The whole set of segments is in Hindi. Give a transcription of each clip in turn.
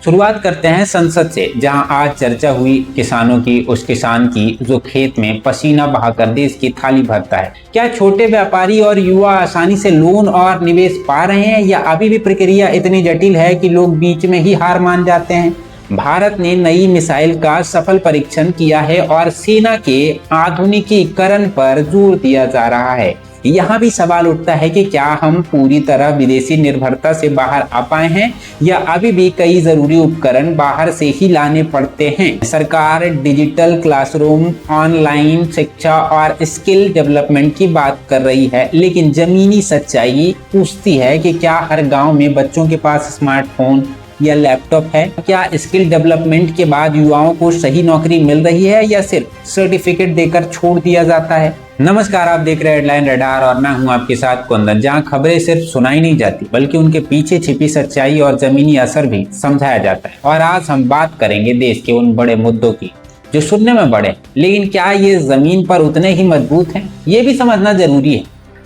शुरुआत करते हैं संसद से, जहां आज चर्चा हुई किसानों की, उस किसान की जो खेत में पसीना बहाकर देश की थाली भरता है। क्या छोटे व्यापारी और युवा आसानी से लोन और निवेश पा रहे हैं, या अभी भी प्रक्रिया इतनी जटिल है कि लोग बीच में ही हार मान जाते हैं? भारत ने नई मिसाइल का सफल परीक्षण किया है और सेना के आधुनिकीकरण पर जोर दिया जा रहा है। यहाँ भी सवाल उठता है कि क्या हम पूरी तरह विदेशी निर्भरता से बाहर आ पाए हैं, या अभी भी कई जरूरी उपकरण बाहर से ही लाने पड़ते हैं। सरकार डिजिटल क्लासरूम, ऑनलाइन शिक्षा और स्किल डेवलपमेंट की बात कर रही है, लेकिन जमीनी सच्चाई पूछती है कि क्या हर गांव में बच्चों के पास स्मार्टफोन या लैपटॉप है? क्या स्किल डेवलपमेंट के बाद युवाओं को सही नौकरी मिल रही है, या सिर्फ सर्टिफिकेट देकर छोड़ दिया जाता है? नमस्कार, आप देख रहे हैं हेडलाइन रडार और मैं हूं आपके साथ कुंदन, जहां खबरें सिर्फ सुनाई नहीं जाती बल्कि उनके पीछे छिपी सच्चाई और जमीनी असर भी समझाया जाता है। और आज हम बात करेंगे देश के उन बड़े मुद्दों की जो सुनने में बड़े, लेकिन क्या ये जमीन पर उतने ही मजबूत हैं, ये भी समझना जरूरी है।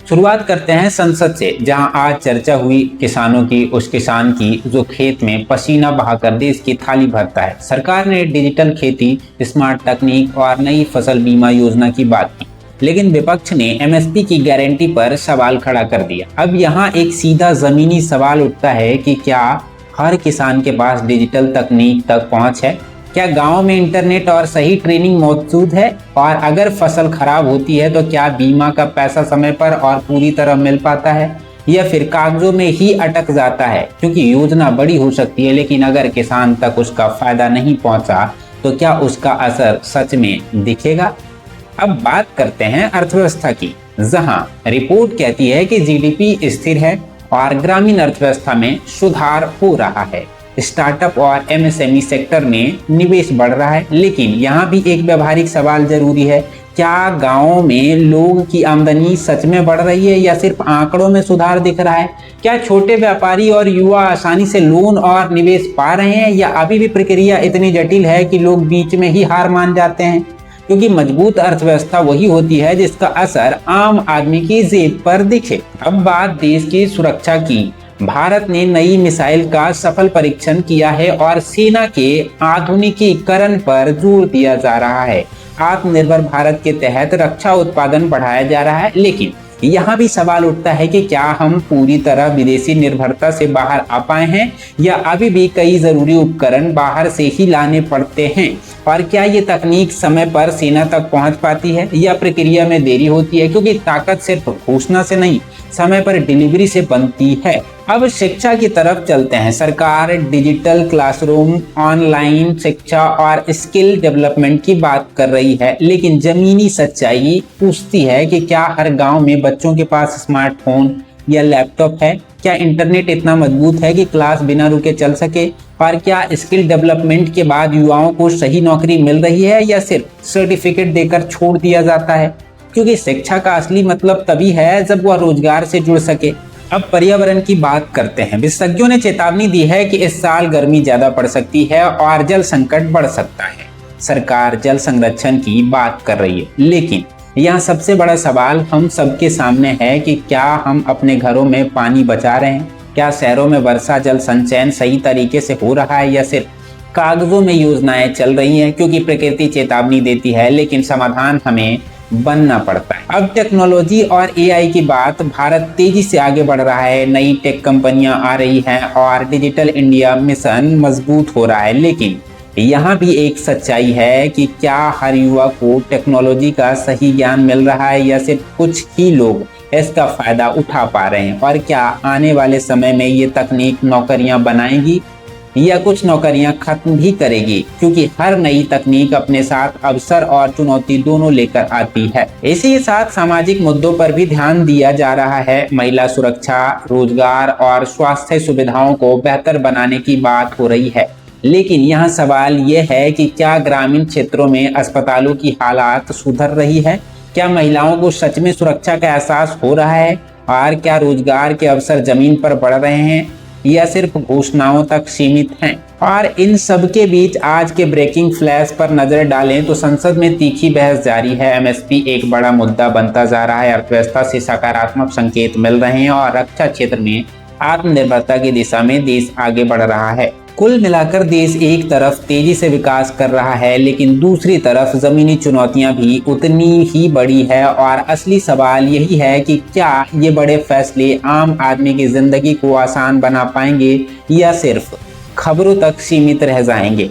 शुरुआत करते हैं संसद से, जहां आज चर्चा हुई किसानों की, उस किसान की जो खेत में पसीना बहाकर देश की थाली भरता है। सरकार ने डिजिटल खेती, स्मार्ट तकनीक और नई फसल बीमा योजना की बात की, लेकिन विपक्ष ने एमएसपी की गारंटी पर सवाल खड़ा कर दिया। अब यहाँ एक सीधा जमीनी सवाल उठता है कि क्या हर किसान के पास डिजिटल तकनीक तक पहुँच है? क्या गांव में इंटरनेट और सही ट्रेनिंग मौजूद है? और अगर फसल खराब होती है तो क्या बीमा का पैसा समय पर और पूरी तरह मिल पाता है, या फिर कागजों में ही अटक जाता है? क्योंकि योजना बड़ी हो सकती है, लेकिन अगर किसान तक उसका फायदा नहीं पहुंचा तो क्या उसका असर सच में दिखेगा? अब बात करते हैं अर्थव्यवस्था की, जहां रिपोर्ट कहती है कि जीडीपी स्थिर है और ग्रामीण अर्थव्यवस्था में सुधार हो रहा है। स्टार्टअप और एमएसएमई सेक्टर में निवेश बढ़ रहा है, लेकिन यहाँ भी एक व्यवहारिक सवाल जरूरी है। क्या गांवों में लोगों की आमदनी सच में बढ़ रही है, या सिर्फ आंकड़ों में सुधार दिख रहा है? क्या छोटे व्यापारी और युवा आसानी से लोन और निवेश पा रहे हैं, या अभी भी प्रक्रिया इतनी जटिल है कि लोग बीच में ही हार मान जाते हैं? क्योंकि मजबूत अर्थव्यवस्था वही होती है जिसका असर आम आदमी की जेब पर दिखे। अब बात देश की सुरक्षा की। भारत ने नई मिसाइल का सफल परीक्षण किया है और सेना के आधुनिकीकरण पर जोर दिया जा रहा है। आत्मनिर्भर भारत के तहत रक्षा उत्पादन बढ़ाया जा रहा है, लेकिन यहाँ भी सवाल उठता है कि क्या हम पूरी तरह विदेशी निर्भरता से बाहर आ पाए हैं, या अभी भी कई जरूरी उपकरण बाहर से ही लाने पड़ते हैं? और क्या ये तकनीक समय पर सेना तक पहुंच पाती है, या प्रक्रिया में देरी होती है? क्योंकि ताकत सिर्फ घोषणा से नहीं, समय पर डिलीवरी से बनती है। अब शिक्षा की तरफ चलते हैं। सरकार डिजिटल क्लासरूम, ऑनलाइन शिक्षा और स्किल डेवलपमेंट की बात कर रही है, लेकिन जमीनी सच्चाई पूछती है कि क्या हर गांव में बच्चों के पास स्मार्टफोन या लैपटॉप है? क्या इंटरनेट इतना मजबूत है कि क्लास बिना रुके चल सके? और क्या स्किल डेवलपमेंट के बाद युवाओं को सही नौकरी मिल रही है, या सिर्फ सर्टिफिकेट देकर छोड़ दिया जाता है? क्योंकि शिक्षा का असली मतलब तभी है जब वह रोजगार से जुड़ सके। अब पर्यावरण की बात करते हैं। विशेषज्ञों ने चेतावनी दी है कि इस साल गर्मी ज्यादा पड़ सकती है और जल संकट बढ़ सकता है। सरकार जल संरक्षण की बात कर रही है, लेकिन यहाँ सबसे बड़ा सवाल हम सबके सामने है कि क्या हम अपने घरों में पानी बचा रहे हैं? क्या शहरों में वर्षा जल संचयन सही तरीके से हो रहा है, या सिर्फ कागजों में योजनाएं चल रही हैं? क्योंकि प्रकृति चेतावनी देती है, लेकिन समाधान हमें बनना पड़ता है। अब टेक्नोलॉजी और एआई की बात। भारत तेजी से आगे बढ़ रहा है, नई टेक कंपनियां आ रही हैं और डिजिटल इंडिया मिशन मजबूत हो रहा है, लेकिन यहाँ भी एक सच्चाई है कि क्या हर युवा को टेक्नोलॉजी का सही ज्ञान मिल रहा है, या सिर्फ कुछ ही लोग इसका फायदा उठा पा रहे हैं? और क्या आने वाले समय में ये तकनीक नौकरियां बनाएगी, या कुछ नौकरियां खत्म भी करेगी? क्योंकि हर नई तकनीक अपने साथ अवसर और चुनौती दोनों लेकर आती है। इसी के साथ सामाजिक मुद्दों पर भी ध्यान दिया जा रहा है। महिला सुरक्षा, रोजगार और स्वास्थ्य सुविधाओं को बेहतर बनाने की बात हो रही है, लेकिन यहाँ सवाल ये है कि क्या ग्रामीण क्षेत्रों में अस्पतालों की हालात सुधर रही है? क्या महिलाओं को सच में सुरक्षा का एहसास हो रहा है? और क्या रोजगार के अवसर जमीन पर बढ़ रहे हैं, या सिर्फ घोषणाओं तक सीमित हैं? और इन सब के बीच आज के ब्रेकिंग फ्लैश पर नजर डालें तो संसद में तीखी बहस जारी है। एमएसपी एक बड़ा मुद्दा बनता जा रहा है, अर्थव्यवस्था से सकारात्मक संकेत मिल रहे हैं और रक्षा क्षेत्र में आत्मनिर्भरता की दिशा में देश आगे बढ़ रहा है। कुल मिलाकर देश एक तरफ तेजी से विकास कर रहा है, लेकिन दूसरी तरफ जमीनी चुनौतियां भी उतनी ही बड़ी है। और असली सवाल यही है कि क्या ये बड़े फैसले आम आदमी की जिंदगी को आसान बना पाएंगे या सिर्फ खबरों तक सीमित रह जाएंगे।